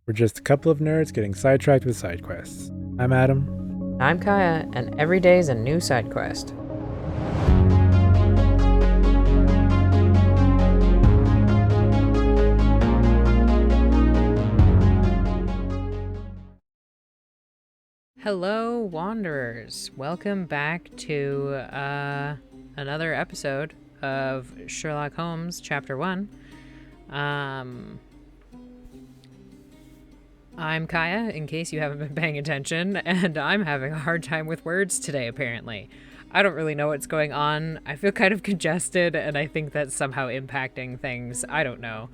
We're just a couple of nerds getting sidetracked with side quests. I'm Adam. I'm Kaya, and every day's a new side quest. Hello, Wanderers. Welcome back to another episode of Sherlock Holmes, Chapter 1. I'm Kaya, in case you haven't been paying attention, and I'm having a hard time with words today, apparently. I don't really know what's going on. I feel kind of congested, and I think that's somehow impacting things. I don't know.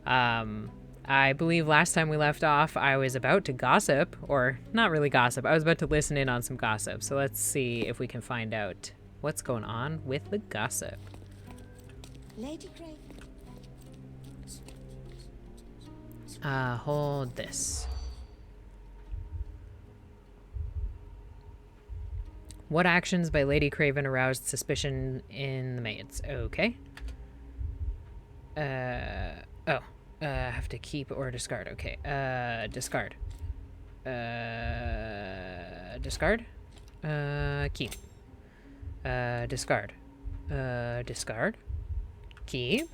I believe last time we left off, I was about to gossip, or not really gossip. I was about to listen in on some gossip, so let's see if we can find out what's going on with the gossip. Lady Craig. Hold this. What actions by Lady Craven aroused suspicion in the maids? Okay. Have to keep or discard. Okay. Discard. Discard. Keep. Discard. Discard. Keep.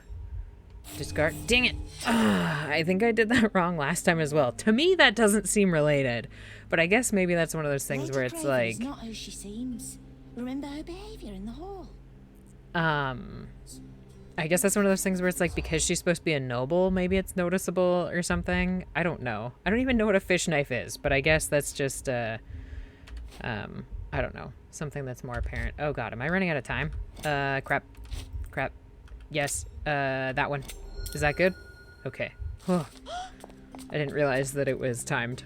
Discard. Dang it. I think I did that wrong last time as well. To me, that doesn't seem related. But I guess maybe that's one of those things where it's like... not who she seems. Remember her behavior in the hall. I guess that's one of those things where it's like because she's supposed to be a noble, maybe it's noticeable or something. I don't know. I don't even know what a fish knife is, but I guess that's just, I don't know. Something that's more apparent. Oh god, am I running out of time? Crap. Yes, that one. Is that good? Okay. I didn't realize that it was timed.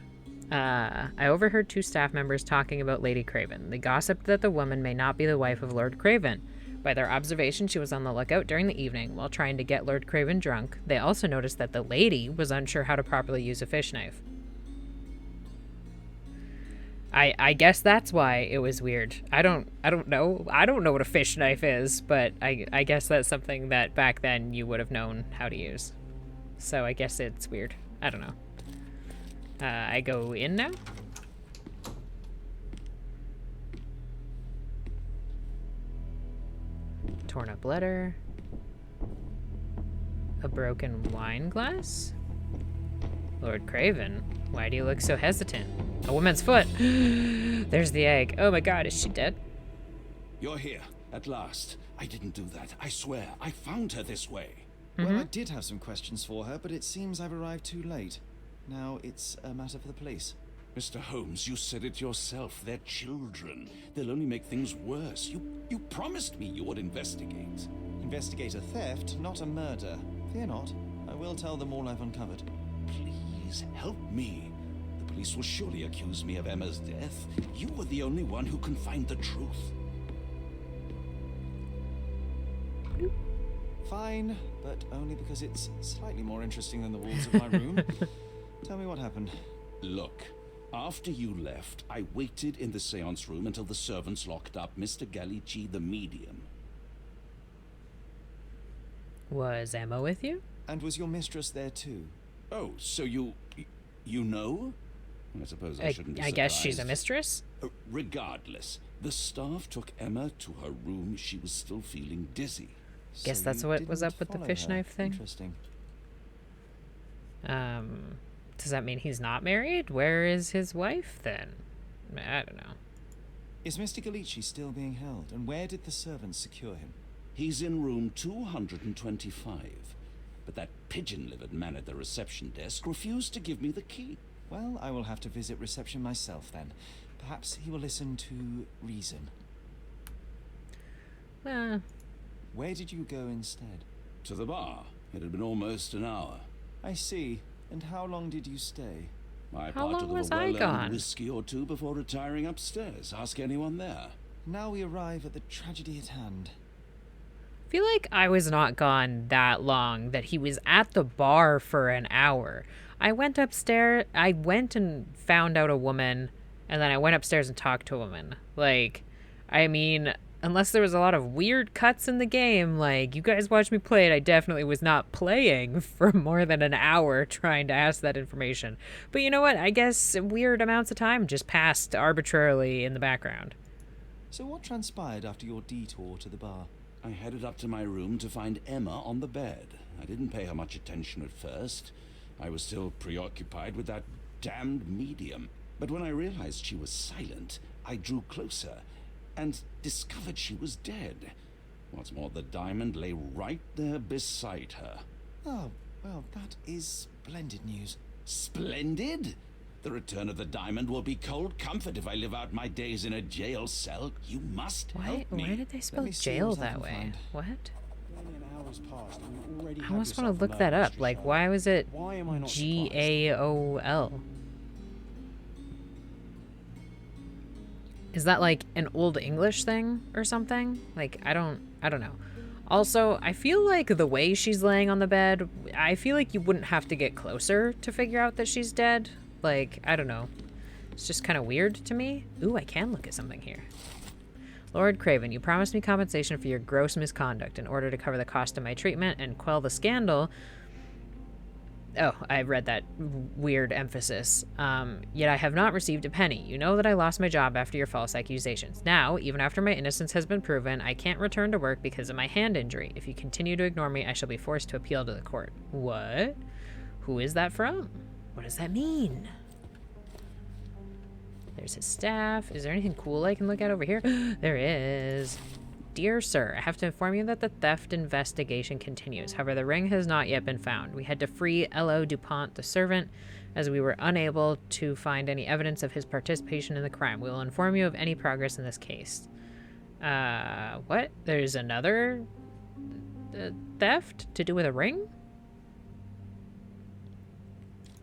I overheard two staff members talking about Lady Craven. They gossiped that the woman may not be the wife of Lord Craven. By their observation, she was on the lookout during the evening while trying to get Lord Craven drunk. They also noticed that the lady was unsure how to properly use a fish knife. I guess that's why it was weird. I don't know. I don't know what a fish knife is, but I guess that's something that back then you would have known how to use. So I guess it's weird. I don't know. I go in now? Torn up letter. A broken wine glass? Lord Craven, why do you look so hesitant? A woman's foot! There's the egg. Oh my god, is she dead? You're here, at last. I didn't do that. I swear, I found her this way. Well, I did have some questions for her, but it seems I've arrived too late. Now it's a matter for the police. Mr. Holmes, you said it yourself. They're children. They'll only make things worse. You promised me you would investigate. Investigate a theft, not a murder. Fear not. I will tell them all I've uncovered. Please, help me. The police will surely accuse me of Emma's death. You were the only one who can find the truth. Fine, but only because it's slightly more interesting than the walls of my room. Tell me what happened. Look, after you left, I waited in the seance room until the servants locked up Mr. Gallici, the medium. Was Emma with you? And was your mistress there too? Oh, so you know? I suppose I shouldn't be I guess she's a surprised. mistress? Regardless, the staff took Emma to her room. She was still feeling dizzy. Guess So that's you what was didn't up with the follow fish her. knife thing? Interesting. Does that mean he's not married? Where is his wife then? I don't know. Is Mr. Gallici still being held? And where did the servants secure him? He's in room 225. But that pigeon-livered man at the reception desk refused to give me the key. Well, I will have to visit reception myself then. Perhaps he will listen to reason. Where did you go instead? To the bar. It had been almost an hour. I see. And how long did you stay? I How long partook of was a I well-earned gone? whiskey or two before retiring upstairs. Ask anyone there. Now we arrive at the tragedy at hand. I feel like I was not gone that long, that he was at the bar for an hour. I went upstairs, I went and found out a woman, and then I went upstairs and talked to a woman. Like, I mean, unless there was a lot of weird cuts in the game, like, you guys watched me play it, I definitely was not playing for more than an hour trying to ask that information. But you know what? I guess weird amounts of time just passed arbitrarily in the background. So what transpired after your detour to the bar? I headed up to my room to find Emma on the bed. I didn't pay her much attention at first. I was still preoccupied with that damned medium. But when I realized she was silent, I drew closer and discovered she was dead. What's more, the diamond lay right there beside her. Oh, well, that is splendid news. Splendid? The return of the diamond will be cold comfort if I live out my days in a jail cell. You must help me. Why did they spell me see jail what I that can way? find. What? Nearly an hour's passed and you already I have almost want yourself to a look that murder up. mystery Like, solved. why was it Why am I not surprised? G-A-O-L? Is that like an old English thing or something? Like, I don't know. Also, I feel like the way she's laying on the bed, I feel like you wouldn't have to get closer to figure out that she's dead. Like, I don't know. It's just kind of weird to me. Ooh, I can look at something here. Lord Craven, you promised me compensation for your gross misconduct in order to cover the cost of my treatment and quell the scandal. Oh, I read that weird emphasis. Yet I have not received a penny. You know that I lost my job after your false accusations. Now, even after my innocence has been proven, I can't return to work because of my hand injury. If you continue to ignore me, I shall be forced to appeal to the court. What? Who is that from? What does that mean? There's his staff. Is there anything cool I can look at over here? There is. Dear sir, I have to inform you that the theft investigation continues. However, the ring has not yet been found. We had to free L.O. DuPont, the servant, as we were unable to find any evidence of his participation in the crime. We will inform you of any progress in this case. What? There's another theft to do with a ring?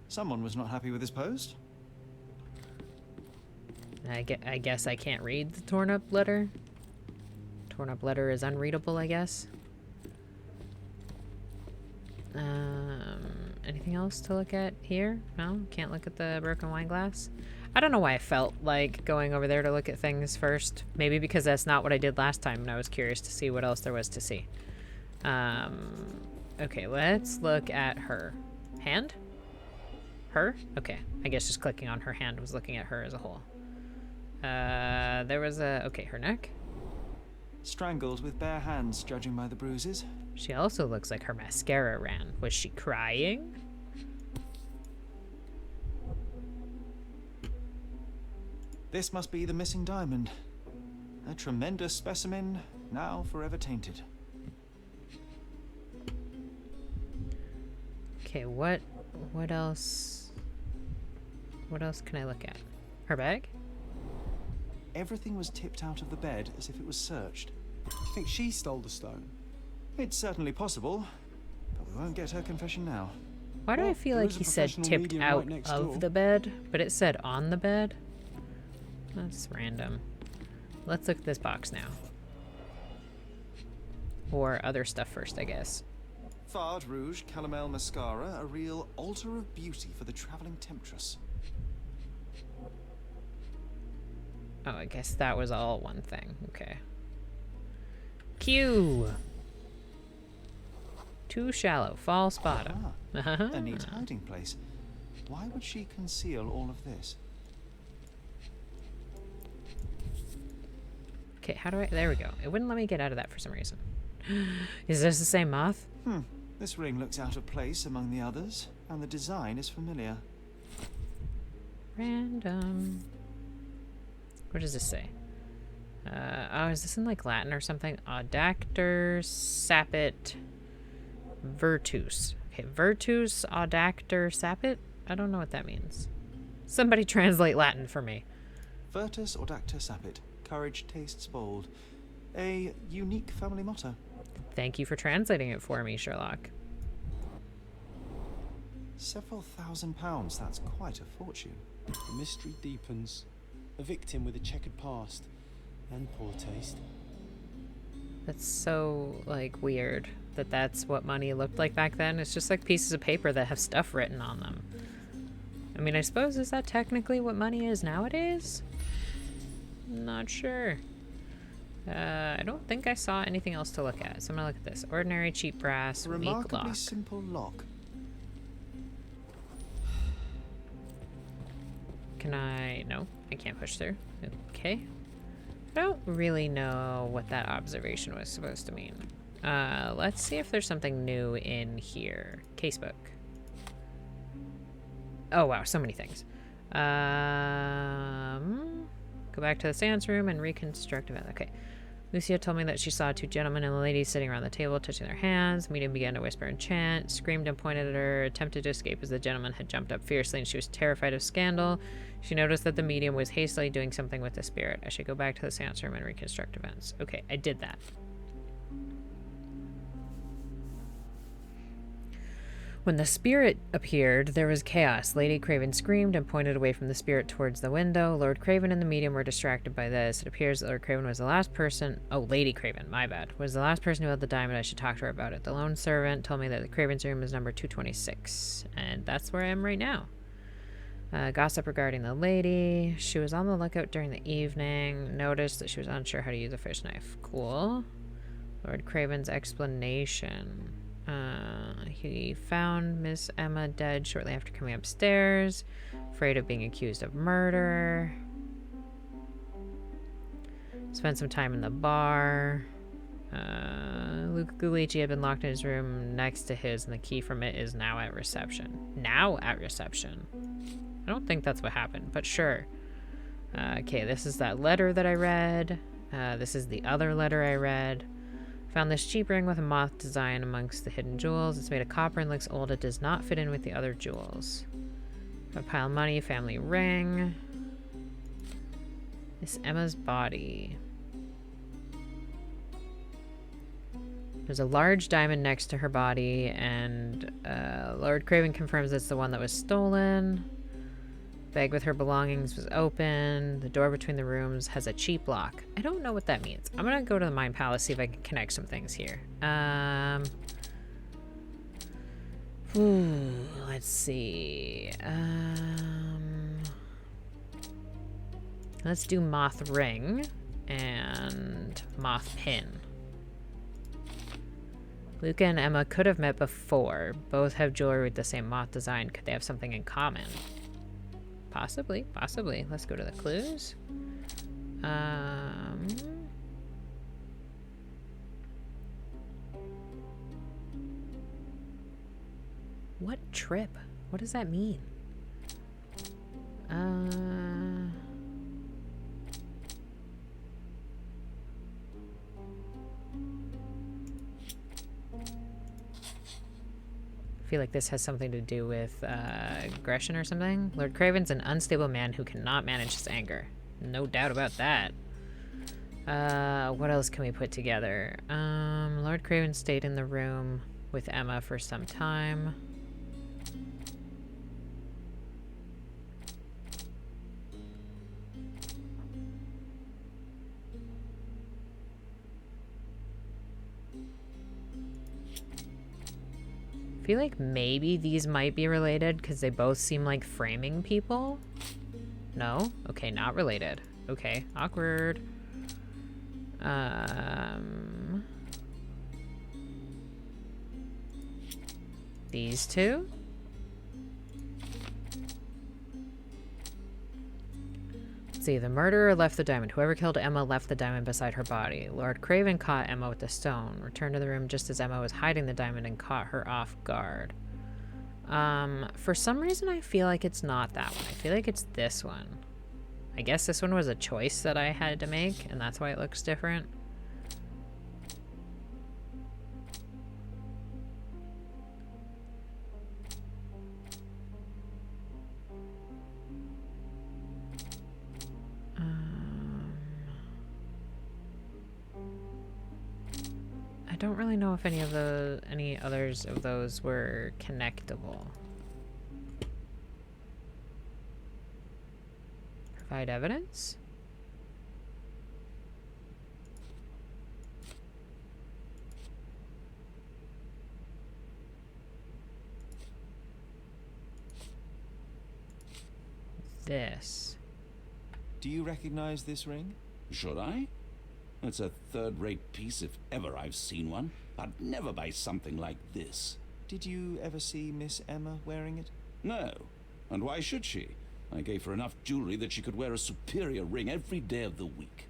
Someone was not happy with his post. I guess I can't read the torn up letter. Torn up letter is unreadable, I guess. Anything else to look at here? No? Can't look at the broken wine glass? I don't know why I felt like going over there to look at things first. Maybe because that's not what I did last time and I was curious to see what else there was to see. Okay, let's look at her. Hand? Her? Okay, I guess just clicking on her hand was looking at her as a whole. There was a... Okay, her neck. Strangled with bare hands, judging by the bruises. She also looks like her mascara ran. Was she crying? This must be the missing diamond. A tremendous specimen, now forever tainted. Okay, what else? What else can I look at? Her bag? Everything was tipped out of the bed as if it was searched. You think she stole the stone? It's certainly possible, but we won't get her confession now. Why do I Well, feel there like is a he said professional tipped medium out right next of door. the bed, but it said on the bed? That's random. Let's look at this box now. Or other stuff first, I guess. Fard Rouge Calomel Mascara, a real altar of beauty for the traveling temptress. Oh, I guess that was all one thing. Okay. Q. Too shallow. False bottom. A neat hiding place. Why would she conceal all of this? Okay, how do I... There we go. It wouldn't let me get out of that for some reason. Is this the same moth? This ring looks out of place among the others, and the design is familiar. Random. What does this say? Oh, is this in like Latin or something? Audactor sapit virtus. Okay, virtus audactor sapit? I don't know what that means. Somebody translate Latin for me. Virtus audacta sapit. Courage tastes bold. A unique family motto. Thank you for translating it for me, Sherlock. Several £1,000s, that's quite a fortune. The mystery deepens. A victim with a checkered past and poor taste. That's so, like, weird that that's what money looked like back then. It's just like pieces of paper that have stuff written on them. I mean, I suppose, is that technically what money is nowadays? Not sure. I don't think I saw anything else to look at, so I'm gonna look at this. Ordinary cheap brass, A weak remarkably lock. simple lock. Can I... No, I can't push through. Okay. I don't really know what that observation was supposed to mean. Let's see if there's something new in here. Casebook. Oh wow, so many things. Go back to the seance room and reconstruct event. Okay. Lucia told me that she saw two gentlemen and a lady sitting around the table, touching their hands. The medium began to whisper and chant, screamed and pointed at her, attempted to escape as the gentleman had jumped up fiercely, and she was terrified of scandal. She noticed that the medium was hastily doing something with the spirit. I should go back to the seance room and reconstruct events. Okay, I did that. When the spirit appeared, there was chaos. Lady Craven screamed and pointed away from the spirit towards the window. Lord Craven and the medium were distracted by this. It appears that Lord Craven was the last person... Oh, Lady Craven, my bad. Was the last person who held the diamond. I should talk to her about it. The lone servant told me that the Craven's room is number 226. And that's where I am right now. Gossip regarding the lady. She was on the lookout during the evening. Noticed that she was unsure how to use a fish knife. Cool. Lord Craven's explanation. He found Miss Emma dead shortly after coming upstairs, afraid of being accused of murder. Spent some time in the bar. Luca Guglici had been locked in his room next to his, and the key from it is now at reception. Now at reception. I don't think that's what happened, but sure. Okay, this is that letter that I read. This is the other letter I read. Found this cheap ring with a moth design amongst the hidden jewels. It's made of copper and looks old. It does not fit in with the other jewels. A pile of money, family ring. Miss Emma's body. There's a large diamond next to her body, and Lord Craven confirms it's the one that was stolen. Bag with her belongings was open. The door between the rooms has a cheap lock. I don't know what that means. I'm gonna go to the Mind Palace, see if I can connect some things here. Let's see. Let's do moth ring and moth pin. Luca and Emma could have met before. Both have jewelry with the same moth design. Could they have something in common? Possibly, possibly. Let's go to the clues. What trip? What does that mean? I feel like this has something to do with aggression or something. Lord Craven's an unstable man who cannot manage his anger. No doubt about that. What else can we put together? Lord Craven stayed in the room with Emma for some time. I feel like maybe these might be related because they both seem like framing people. No? Okay, not related. Okay, awkward. These two? Let's see, the murderer left the diamond. Whoever killed Emma left the diamond beside her body. Lord Craven caught Emma with the stone, returned to the room just as Emma was hiding the diamond and caught her off guard. For some reason I feel like it's not that one. I feel like it's this one. I guess this one was a choice that I had to make, and that's why it looks different. I don't really know if any others of those were connectable. Provide evidence? This. Do you recognize this ring? Should I? It's a third-rate piece if ever I've seen one. I'd never buy something like this. Did you ever see Miss Emma wearing it? No. And why should she? I gave her enough jewelry that she could wear a superior ring every day of the week.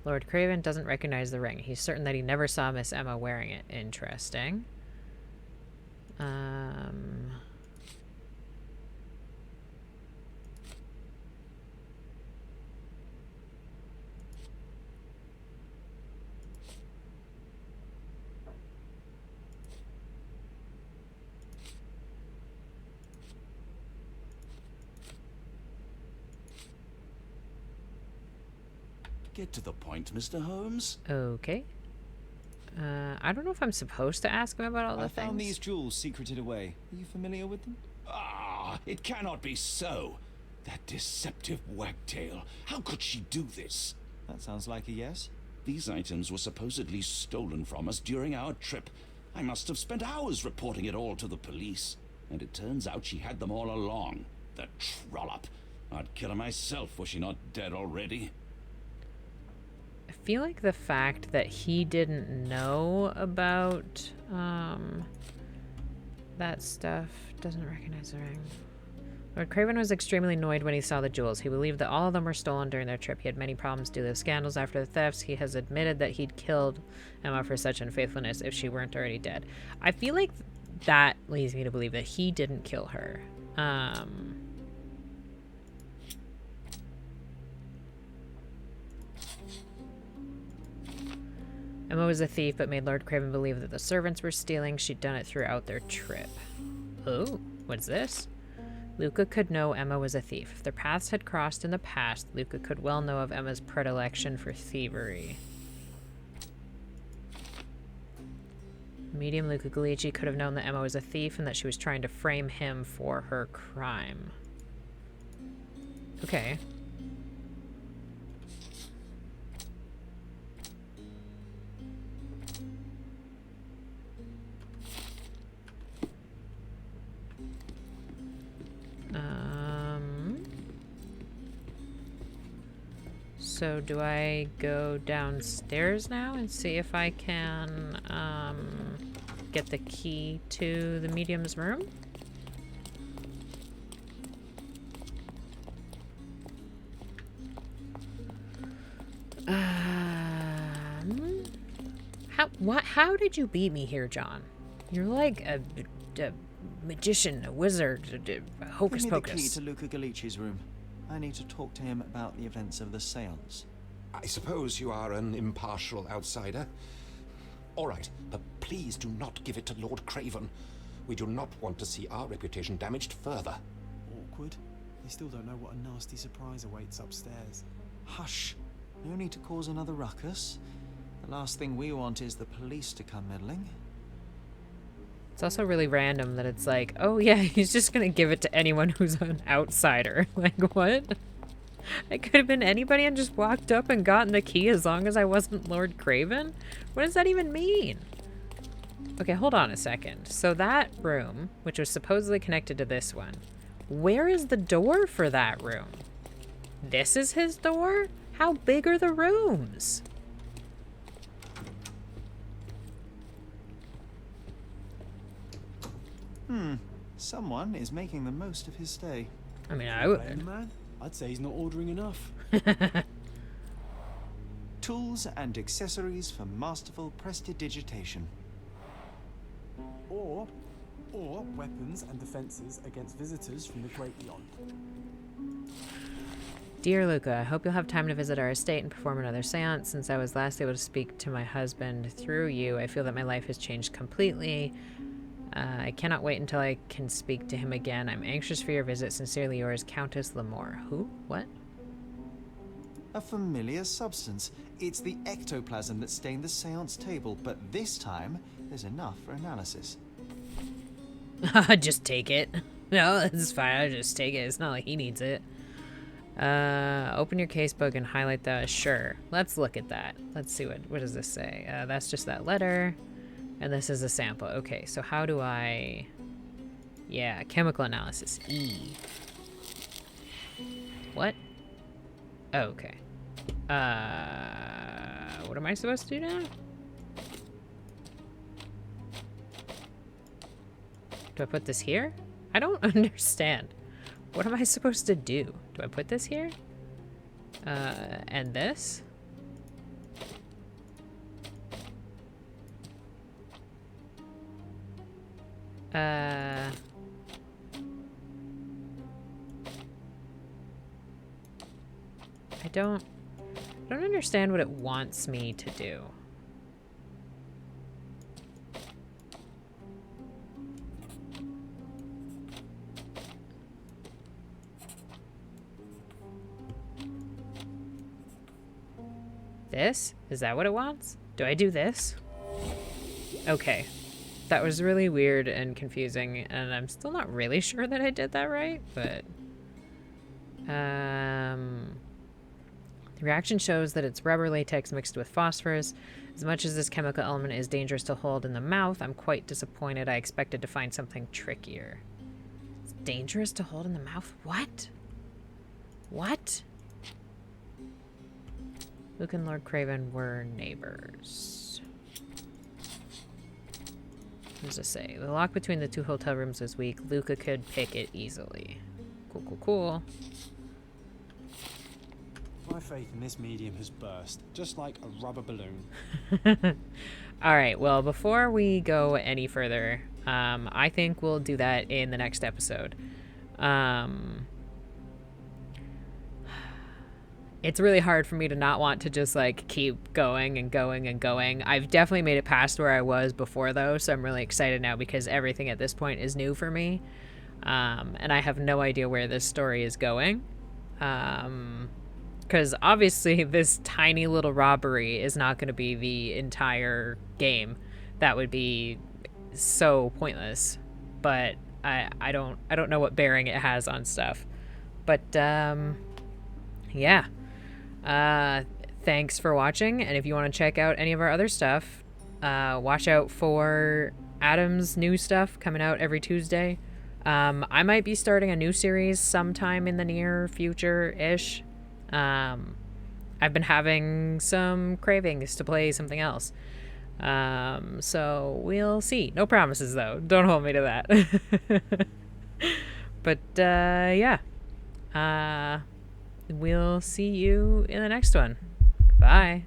Lord Craven doesn't recognize the ring. He's certain that he never saw Miss Emma wearing it. Interesting. Get to the point, Mr. Holmes. Okay. I don't know if I'm supposed to ask him about all the I found things. these jewels secreted away. Are you familiar with them? Ah, it cannot be so. That deceptive wagtail. How could she do this? That sounds like a yes. These items were supposedly stolen from us during our trip. I must have spent hours reporting it all to the police. And it turns out she had them all along. The trollop. I'd kill her myself, was she not dead already? I feel like the fact that he didn't know about that stuff doesn't recognize the ring. Lord Craven was extremely annoyed when he saw the jewels. He believed that all of them were stolen during their trip. He had many problems due to the scandals after the thefts. He has admitted that he'd killed Emma for such unfaithfulness if she weren't already dead. I feel like that leads me to believe that he didn't kill her. Emma was a thief, but made Lord Craven believe that the servants were stealing. She'd done it throughout their trip. Oh, what's this? Luca could know Emma was a thief. If their paths had crossed in the past, Luca could well know of Emma's predilection for thievery. Medium Luca Gallici could have known that Emma was a thief and that she was trying to frame him for her crime. Okay. So do I go downstairs now and see if I can get the key to the medium's room? How did you beat me here, John? You're like a magician, a wizard, a hocus Give me pocus. the key to Luca Gallici's room. I need to talk to him about the events of the seance. I suppose you are an impartial outsider. All right, but please do not give it to Lord Craven. We do not want to see our reputation damaged further. Awkward. They still don't know what a nasty surprise awaits upstairs. Hush. No need to cause another ruckus. The last thing we want is the police to come meddling. It's also really random that it's like, oh yeah, he's just gonna give it to anyone who's an outsider. Like, what? It could have been anybody and just walked up and gotten the key as long as I wasn't Lord Craven? What does that even mean? Okay, hold on a second. So that room, which was supposedly connected to this one, where is the door for that room? This is his door? How big are the rooms? Someone is making the most of his stay. I mean, I Blame would. the man? I'd say he's not ordering enough. Tools and accessories for masterful prestidigitation. Or weapons and defenses against visitors from the great beyond. Dear Luca, I hope you'll have time to visit our estate and perform another seance. Since I was last able to speak to my husband through you, I feel that my life has changed completely. I cannot wait until I can speak to him again. I'm anxious for your visit. Sincerely yours, Countess Lamore. Who? What? A familiar substance. It's the ectoplasm that stained the seance table, but this time there's enough for analysis. Just take it. No, it's fine. I'll just take it. It's not like he needs it. Open your casebook and highlight the... Sure. Let's look at that. Let's see what does this say. That's just that letter. And this is a sample. Okay, so how do I... Yeah, chemical analysis. E. What? Oh, okay. What am I supposed to do now? Do I put this here? I don't understand. What am I supposed to do? Do I put this here? And this? I don't understand what it wants me to do. This? Is that what it wants? Do I do this? Okay. That was really weird and confusing, and I'm still not really sure that I did that right, but... The reaction shows that it's rubber latex mixed with phosphorus. As much as this chemical element is dangerous to hold in the mouth, I'm quite disappointed. I expected to find something trickier. It's dangerous to hold in the mouth? What? What? Luke and Lord Craven were neighbors. What does it say? The lock between the two hotel rooms was weak. Luca could pick it easily. Cool, cool, cool. My faith in this medium has burst, just like a rubber balloon. All right, well, before we go any further, I think we'll do that in the next episode. It's really hard for me to not want to just like keep going and going and going. I've definitely made it past where I was before though, so I'm really excited now because everything at this point is new for me. And I have no idea where this story is going. Because obviously this tiny little robbery is not going to be the entire game. That would be so pointless. But I don't know what bearing it has on stuff. But yeah. Thanks for watching, and if you want to check out any of our other stuff, watch out for Adam's new stuff coming out every Tuesday. I might be starting a new series sometime in the near future-ish. I've been having some cravings to play something else. So we'll see. No promises, though. Don't hold me to that. But, yeah. We'll see you in the next one. Bye.